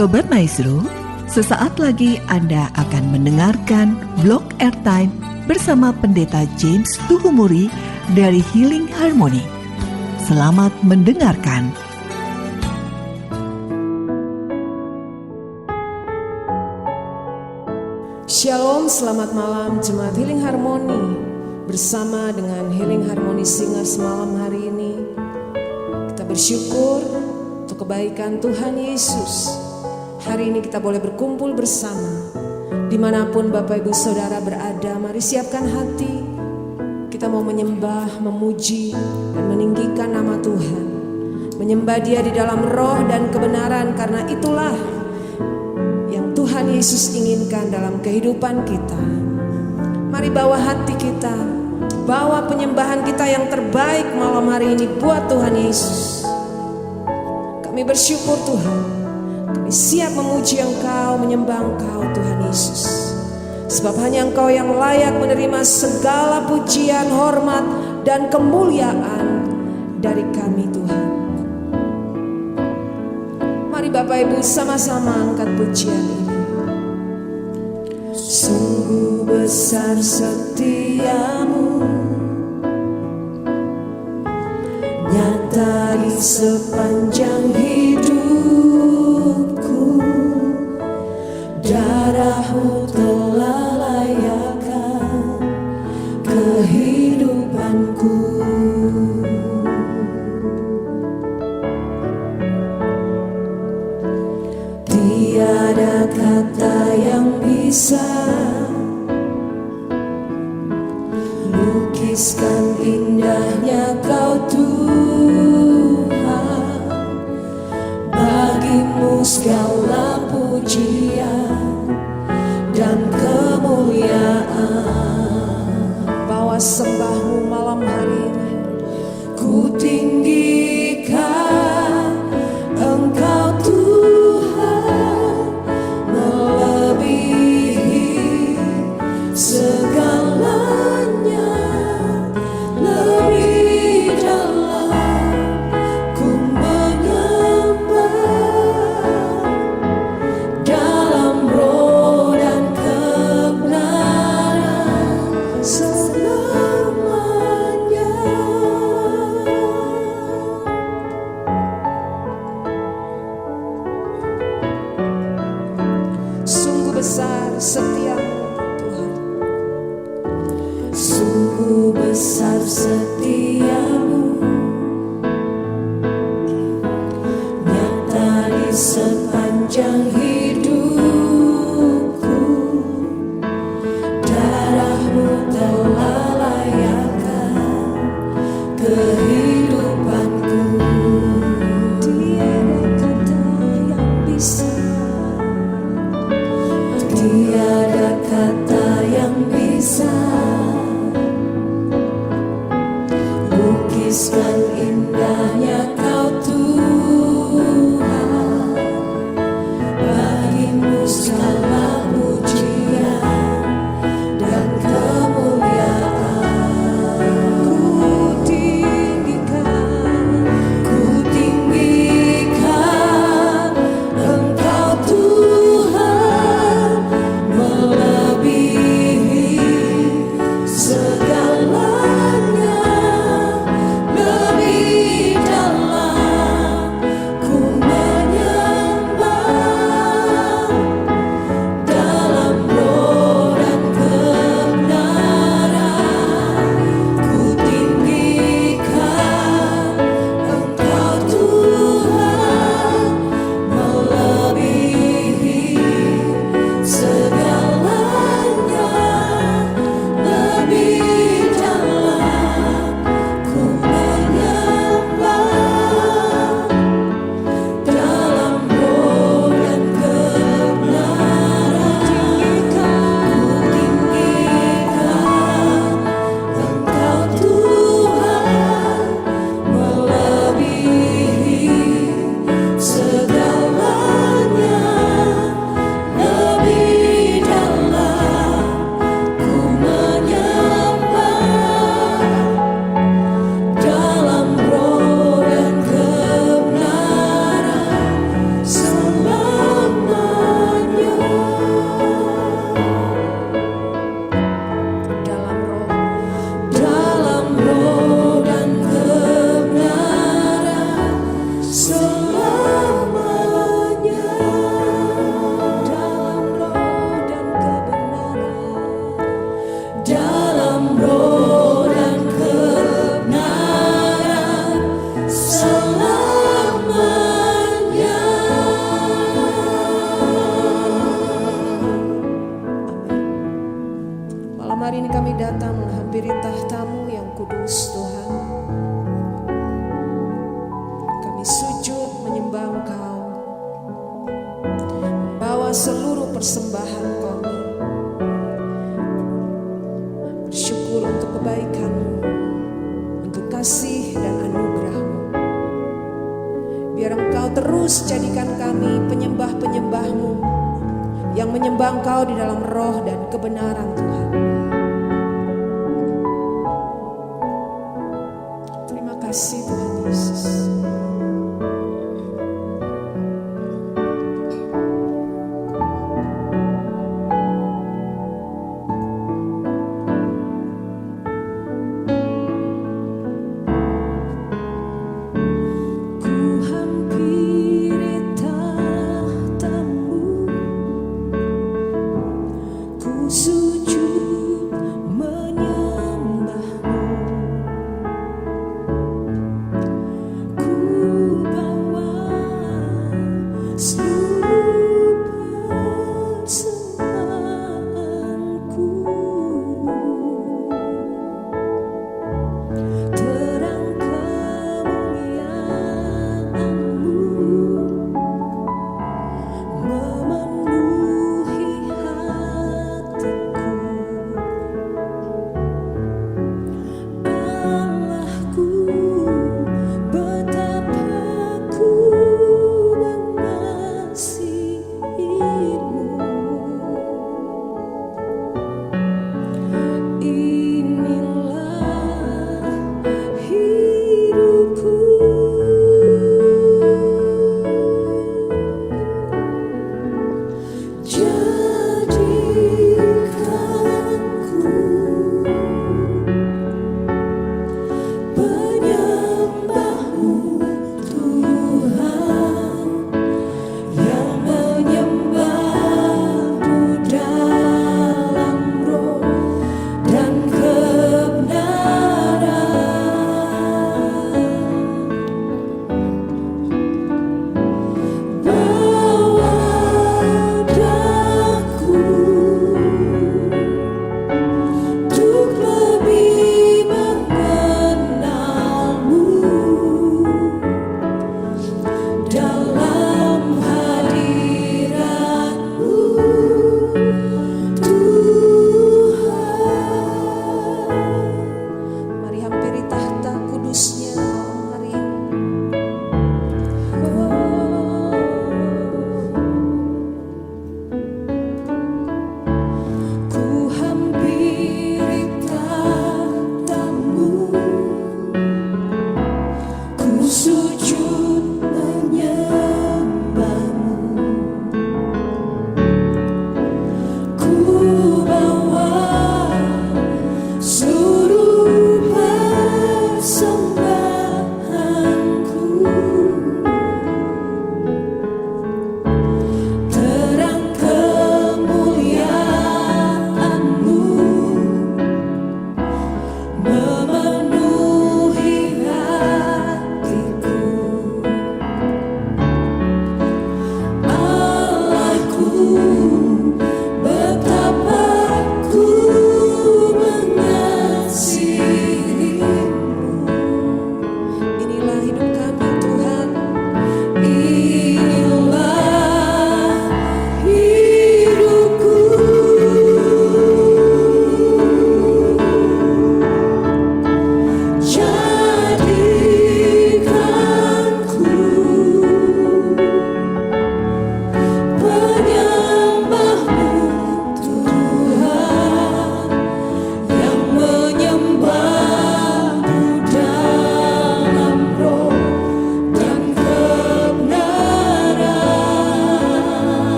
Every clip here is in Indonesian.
Sobat Maestro, sesaat lagi Anda akan mendengarkan Blog Airtime bersama Pendeta James Tuhumuri dari Healing Harmony. Selamat mendengarkan. Shalom, selamat malam Jemaat Healing Harmony. Bersama dengan Healing Harmony Singers malam hari ini, kita bersyukur untuk kebaikan Tuhan Yesus. Hari ini kita boleh berkumpul bersama. Dimanapun Bapak Ibu Saudara berada, mari siapkan hati. Kita mau menyembah, memuji, dan meninggikan nama Tuhan. Menyembah Dia di dalam roh dan kebenaran, karena itulah yang Tuhan Yesus inginkan dalam kehidupan kita. Mari bawa hati kita, bawa penyembahan kita yang terbaik malam hari ini buat Tuhan Yesus. Kami bersyukur Tuhan, kami siap memuji Engkau, menyembah Engkau Tuhan Yesus. Sebab hanya Engkau yang layak menerima segala pujian, hormat, dan kemuliaan dari kami Tuhan. Mari Bapak Ibu sama-sama angkat pujian ini. Sungguh besar setiamu, nyata di sepanjang hidupku. Darahmu telah layakkan kehidupanku. Tiada kata yang bisa lukiskan indahnya Kau Tuhan. Bagimu segala pujian dan kemuliaan. Bawa sembahmu malam hari ini. Ku tinggikan Engkau Tuhan, melebihi segalanya. Lebih dalam ku menyembah, dalam roh dan kebenaran selamanya. Sungguh besar setiamu Tuhan. Sungguh besar setiamu, nyata di sepanjang hidupku. Darahmu telah layakkan kehidupanku. Tiada kata yang bisa, tiada kata yang bisa lukiskan indahnya Kau Tuhan. persembahan kami. Bersyukur untuk kebaikan-Mu, untuk kasih dan anugerah-Mu. Biar Engkau terus jadikan kami penyembah-penyembah-Mu yang menyembah Engkau di dalam roh dan kebenaran Tuhan. Terima kasih Tuhan Yesus. Sujud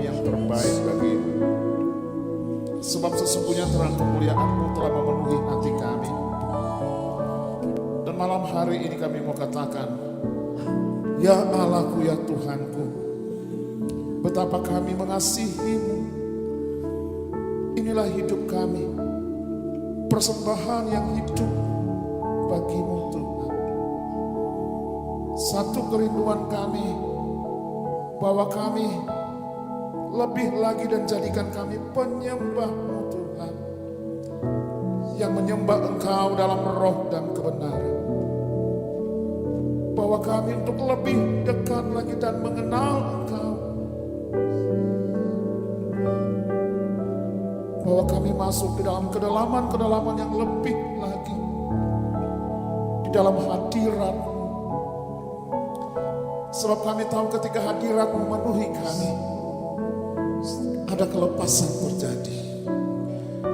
yang terbaik bagimu. Sebab sesungguhnya terang kemuliaan-Mu telah memenuhi hati kami. Dan malam hari ini kami mau katakan, ya Allahku, ya Tuhanku, betapa kami mengasihi-Mu. Inilah hidup kami, persembahan yang hidup bagi-Mu Tuhan. Satu kerinduan kami, bahwa kami lebih lagi dan jadikan kami penyembah-Mu Tuhan, yang menyembah Engkau dalam roh dan kebenaran. Bahwa kami untuk lebih dekat lagi dan mengenal Engkau. Bahwa kami masuk di dalam kedalaman-kedalaman yang lebih lagi di dalam hadirat-Mu. Sebab kami tahu ketika hadirat-Mu memenuhi kami, ada kelepasan terjadi.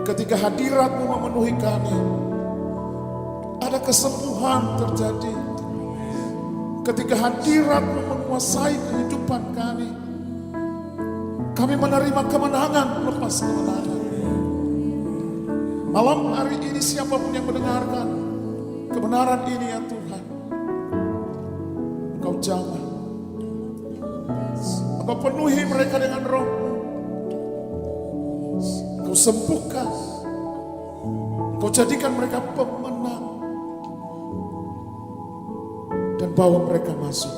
Ketika hadirat-Mu memenuhi kami, ada kesembuhan terjadi. Ketika hadirat-Mu menguasai kehidupan kami menerima kemenangan lepas kemenangan. Malam hari ini siapapun yang mendengarkan kebenaran ini ya Tuhan, Engkau jamah, Engkau penuhi mereka dengan roh-Mu, Engkau sembuhkan, Engkau jadikan mereka pemenang, dan bawa mereka masuk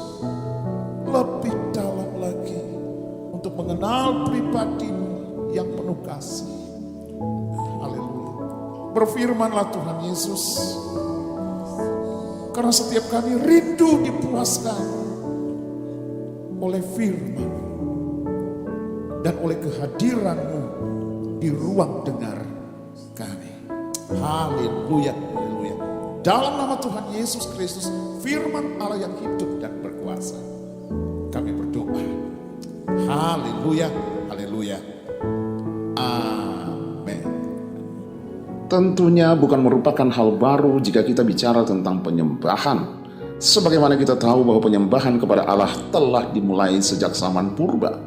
lebih dalam lagi untuk mengenal pribadi-Mu yang penuh kasih. Berfirmanlah Tuhan Yesus, karena setiap kami rindu dipuaskan oleh firman dan oleh kehadiran-Mu di ruang dengar kami. Haleluya, haleluya. Dalam nama Tuhan Yesus Kristus, firman Allah yang hidup dan berkuasa, kami berdoa. Haleluya, haleluya. Tentunya bukan merupakan hal baru jika kita bicara tentang penyembahan. Sebagaimana kita tahu bahwa penyembahan kepada Allah telah dimulai sejak zaman purba.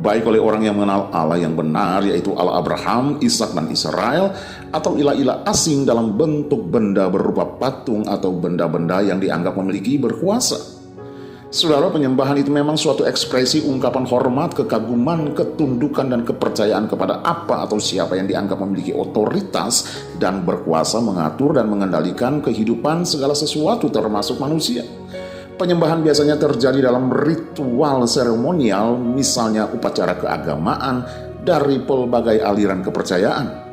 Baik oleh orang yang mengenal Allah yang benar, yaitu Allah Abraham, Ishak dan Israel, atau ilah-ilah asing dalam bentuk benda berupa patung atau benda-benda yang dianggap memiliki berkuasa. Saudara, penyembahan itu memang suatu ekspresi ungkapan hormat, kekaguman, ketundukan, dan kepercayaan kepada apa atau siapa yang dianggap memiliki otoritas dan berkuasa mengatur dan mengendalikan kehidupan segala sesuatu termasuk manusia. Penyembahan biasanya terjadi dalam ritual seremonial, misalnya upacara keagamaan dari pelbagai aliran kepercayaan.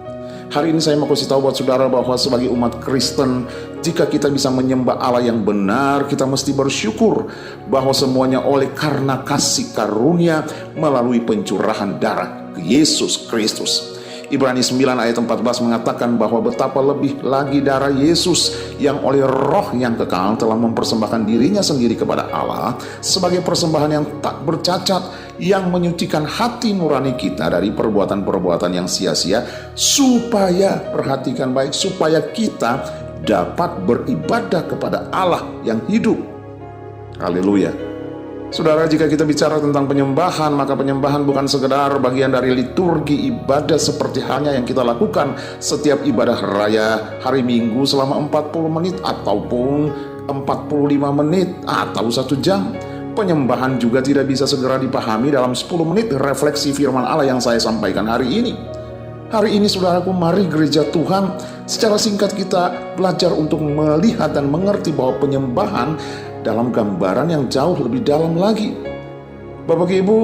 Hari ini saya mau kasih tahu buat saudara bahwa sebagai umat Kristen, jika kita bisa menyembah Allah yang benar, kita mesti bersyukur bahwa semuanya oleh karena kasih karunia melalui pencurahan darah Yesus Kristus. Ibrani 9 ayat 14 mengatakan bahwa betapa lebih lagi darah Yesus yang oleh roh yang kekal telah mempersembahkan dirinya sendiri kepada Allah sebagai persembahan yang tak bercacat, yang menyucikan hati nurani kita dari perbuatan-perbuatan yang sia-sia, supaya, perhatikan baik, supaya kita dapat beribadah kepada Allah yang hidup. Haleluya. Saudara, jika kita bicara tentang penyembahan, maka penyembahan bukan sekedar bagian dari liturgi ibadah seperti halnya yang kita lakukan setiap ibadah raya hari Minggu selama 40 menit ataupun 45 menit atau 1 jam. Penyembahan juga tidak bisa segera dipahami dalam 10 menit refleksi firman Allah yang saya sampaikan hari ini. Hari ini saudaraku, mari gereja Tuhan secara singkat kita belajar untuk melihat dan mengerti bahwa penyembahan dalam gambaran yang jauh lebih dalam lagi. Bapak Ibu,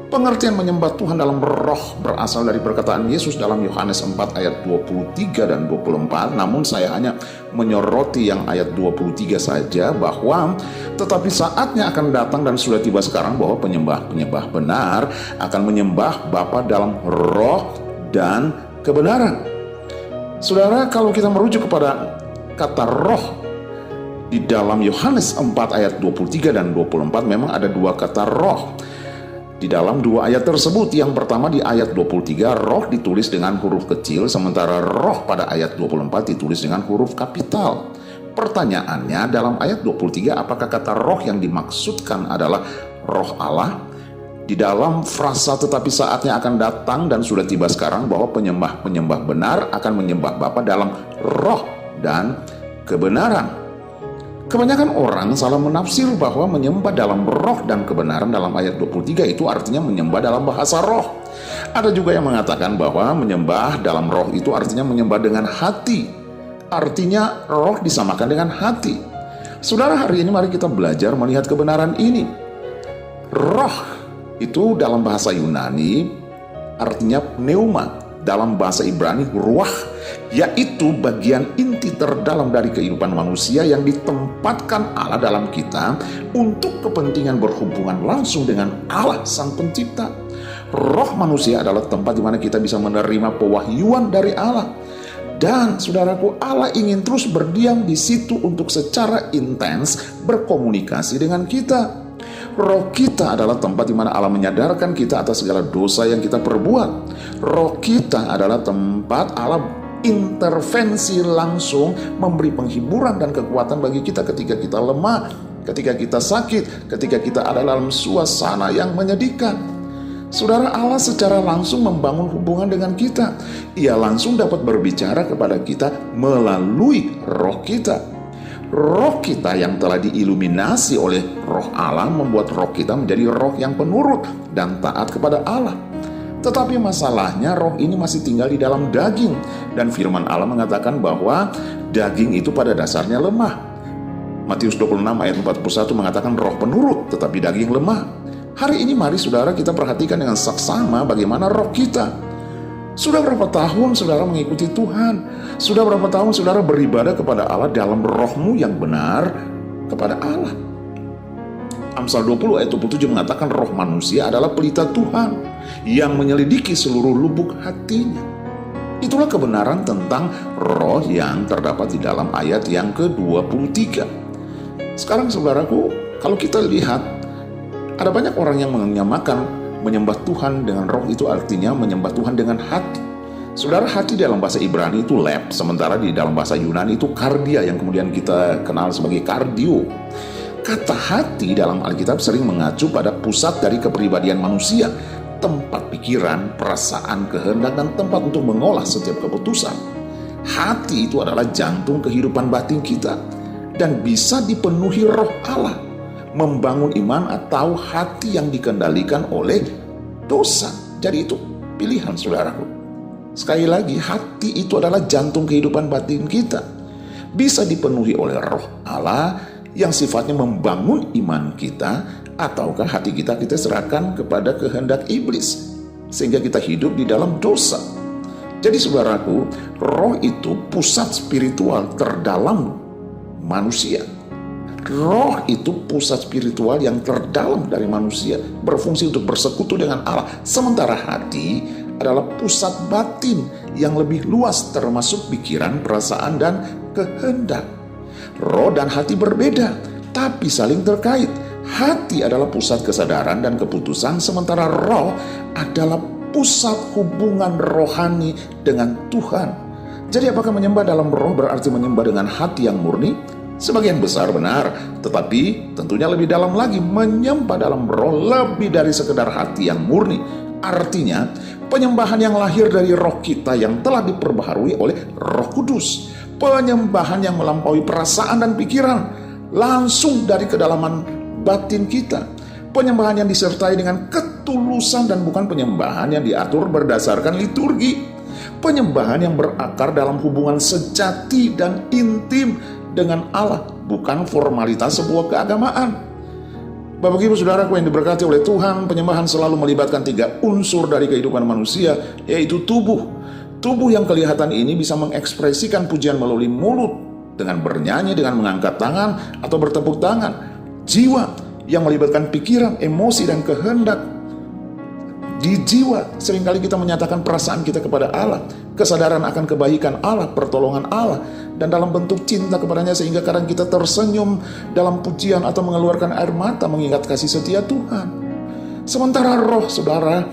pengertian menyembah Tuhan dalam roh berasal dari perkataan Yesus dalam Yohanes 4 ayat 23 dan 24. Namun saya hanya menyoroti yang ayat 23 saja, bahwa tetapi saatnya akan datang dan sudah tiba sekarang bahwa penyembah-penyembah benar akan menyembah Bapa dalam roh dan kebenaran. Saudara, kalau kita merujuk kepada kata roh di dalam Yohanes 4 ayat 23 dan 24, memang ada 2 kata roh di dalam 2 ayat tersebut. Yang pertama di ayat 23, roh ditulis dengan huruf kecil, sementara roh pada ayat 24 ditulis dengan huruf kapital. Pertanyaannya, dalam ayat 23, apakah kata roh yang dimaksudkan adalah roh Allah? di dalam frasa tetapi saatnya akan datang dan sudah tiba sekarang bahwa penyembah benar akan menyembah Bapa dalam roh dan kebenaran. Kebanyakan orang salah menafsir bahwa menyembah dalam roh dan kebenaran dalam ayat 23 itu artinya menyembah dalam bahasa roh. Ada juga yang mengatakan bahwa menyembah dalam roh itu artinya menyembah dengan hati. Artinya roh disamakan dengan hati. Saudara, hari ini mari kita belajar melihat kebenaran ini. Roh itu dalam bahasa Yunani artinya pneuma, dalam bahasa Ibrani ruah, yaitu bagian inti terdalam dari kehidupan manusia yang ditempatkan Allah dalam kita untuk kepentingan berhubungan langsung dengan Allah Sang Pencipta. Roh manusia adalah tempat di mana kita bisa menerima pewahyuan dari Allah. Dan saudaraku, Allah ingin terus berdiam di situ untuk secara intens berkomunikasi dengan kita. Roh kita adalah tempat di mana Allah menyadarkan kita atas segala dosa yang kita perbuat. Roh kita adalah tempat Allah intervensi langsung, memberi penghiburan dan kekuatan bagi kita ketika kita lemah, ketika kita sakit, ketika kita ada dalam suasana yang menyedihkan. Saudara, Allah secara langsung membangun hubungan dengan kita. Ia langsung dapat berbicara kepada kita melalui roh kita. Roh kita yang telah diiluminasi oleh roh Allah membuat roh kita menjadi roh yang penurut dan taat kepada Allah. Tetapi masalahnya roh ini masih tinggal di dalam daging. Dan firman Allah mengatakan bahwa daging itu pada dasarnya lemah. Matius 26 ayat 41 mengatakan roh penurut tetapi daging lemah. Hari ini mari saudara kita perhatikan dengan saksama bagaimana roh kita. Sudah berapa tahun saudara mengikuti Tuhan? Sudah berapa tahun saudara beribadah kepada Allah dalam rohmu yang benar kepada Allah? Amsal 20 ayat 27 mengatakan roh manusia adalah pelita Tuhan yang menyelidiki seluruh lubuk hatinya. Itulah kebenaran tentang roh yang terdapat di dalam ayat yang ke-23. Sekarang saudaraku, kalau kita lihat, ada banyak orang yang menyamakan menyembah Tuhan dengan roh itu artinya menyembah Tuhan dengan hati. Saudara, hati dalam bahasa Ibrani itu lep, sementara di dalam bahasa Yunani itu kardia yang kemudian kita kenal sebagai kardio. Kata hati dalam Alkitab sering mengacu pada pusat dari kepribadian manusia, tempat pikiran, perasaan, kehendak, dan tempat untuk mengolah setiap keputusan. Hati itu adalah jantung kehidupan batin kita dan bisa dipenuhi roh Allah, membangun iman atau hati yang dikendalikan oleh dosa. Jadi itu pilihan saudaraku. Sekali lagi, hati itu adalah jantung kehidupan batin kita. Bisa dipenuhi oleh roh Allah yang sifatnya membangun iman kita, ataukah hati kita serahkan kepada kehendak iblis sehingga kita hidup di dalam dosa. Jadi saudaraku, roh itu pusat spiritual terdalam manusia. Roh itu pusat spiritual yang terdalam dari manusia, berfungsi untuk bersekutu dengan Allah. Sementara hati adalah pusat batin yang lebih luas, termasuk pikiran, perasaan, dan kehendak. Roh dan hati berbeda, tapi saling terkait. Hati adalah pusat kesadaran dan keputusan, sementara roh adalah pusat hubungan rohani dengan Tuhan. Jadi apakah menyembah dalam roh berarti menyembah dengan hati yang murni? Sebagian besar benar, tetapi tentunya lebih dalam lagi, menyembah dalam roh lebih dari sekedar hati yang murni. Artinya, penyembahan yang lahir dari roh kita yang telah diperbaharui oleh Roh Kudus. Penyembahan yang melampaui perasaan dan pikiran, langsung dari kedalaman batin kita. Penyembahan yang disertai dengan ketulusan dan bukan penyembahan yang diatur berdasarkan liturgi. Penyembahan yang berakar dalam hubungan sejati dan intim dengan Allah, bukan formalitas sebuah keagamaan. Bapak Ibu Saudaraku yang diberkati oleh Tuhan, penyembahan selalu melibatkan 3 unsur dari kehidupan manusia, yaitu tubuh. Tubuh yang kelihatan ini bisa mengekspresikan pujian melalui mulut, dengan bernyanyi, dengan mengangkat tangan, atau bertepuk tangan. Jiwa yang melibatkan pikiran, emosi, dan kehendak. Di jiwa seringkali kita menyatakan perasaan kita kepada Allah, kesadaran akan kebaikan Allah, pertolongan Allah, dan dalam bentuk cinta kepadanya, sehingga kadang kita tersenyum dalam pujian atau mengeluarkan air mata mengingat kasih setia Tuhan. Sementara roh saudara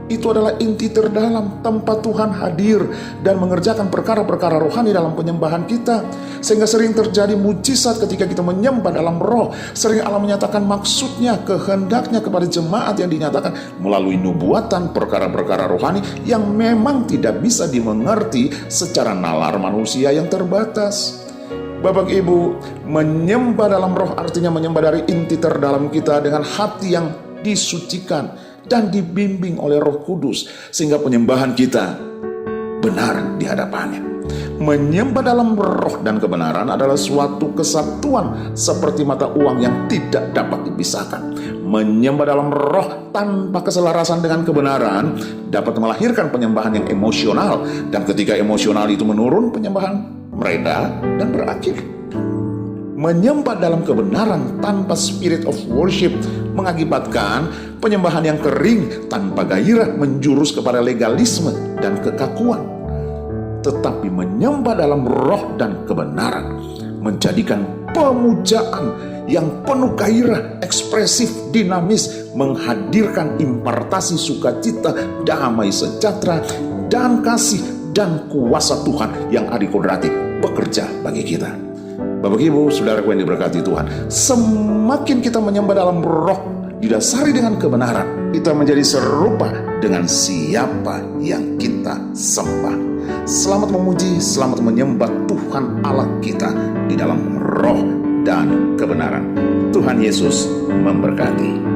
Itu adalah inti terdalam tempat Tuhan hadir dan mengerjakan perkara-perkara rohani dalam penyembahan kita. Sehingga sering terjadi mujizat ketika kita menyembah dalam roh. Sering Allah menyatakan maksudnya, kehendaknya kepada jemaat yang dinyatakan melalui nubuatan, perkara-perkara rohani yang memang tidak bisa dimengerti secara nalar manusia yang terbatas. Bapak Ibu, menyembah dalam roh artinya menyembah dari inti terdalam kita dengan hati yang disucikan dan dibimbing oleh Roh Kudus, sehingga penyembahan kita benar di hadapannya. Menyembah dalam roh dan kebenaran adalah suatu kesatuan seperti mata uang yang tidak dapat dipisahkan. Menyembah dalam roh tanpa keselarasan dengan kebenaran dapat melahirkan penyembahan yang emosional, dan ketika emosional itu menurun, penyembahan mereda dan berakhir. Menyembah dalam kebenaran tanpa spirit of worship mengakibatkan penyembahan yang kering tanpa gairah menjurus kepada legalisme dan kekakuan. Tetapi menyembah dalam roh dan kebenaran menjadikan pemujaan yang penuh gairah, ekspresif, dinamis, menghadirkan impartasi sukacita, damai sejahtera, dan kasih dan kuasa Tuhan yang adikodratif bekerja bagi kita. Bapak Ibu, saudaraku yang diberkati Tuhan, semakin kita menyembah dalam roh didasari dengan kebenaran, kita menjadi serupa dengan siapa yang kita sembah. Selamat memuji, selamat menyembah Tuhan Allah kita di dalam roh dan kebenaran. Tuhan Yesus memberkati.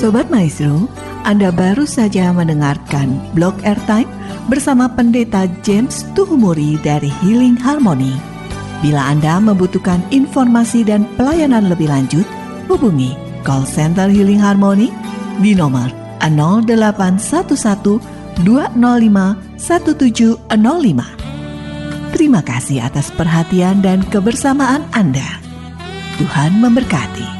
Sobat Maestro, Anda baru saja mendengarkan Blog Airtime bersama Pendeta James Tuhumuri dari Healing Harmony. Bila Anda membutuhkan informasi dan pelayanan lebih lanjut, hubungi call center Healing Harmony di nomor 0811 205 1705. Terima kasih atas perhatian dan kebersamaan Anda. Tuhan memberkati.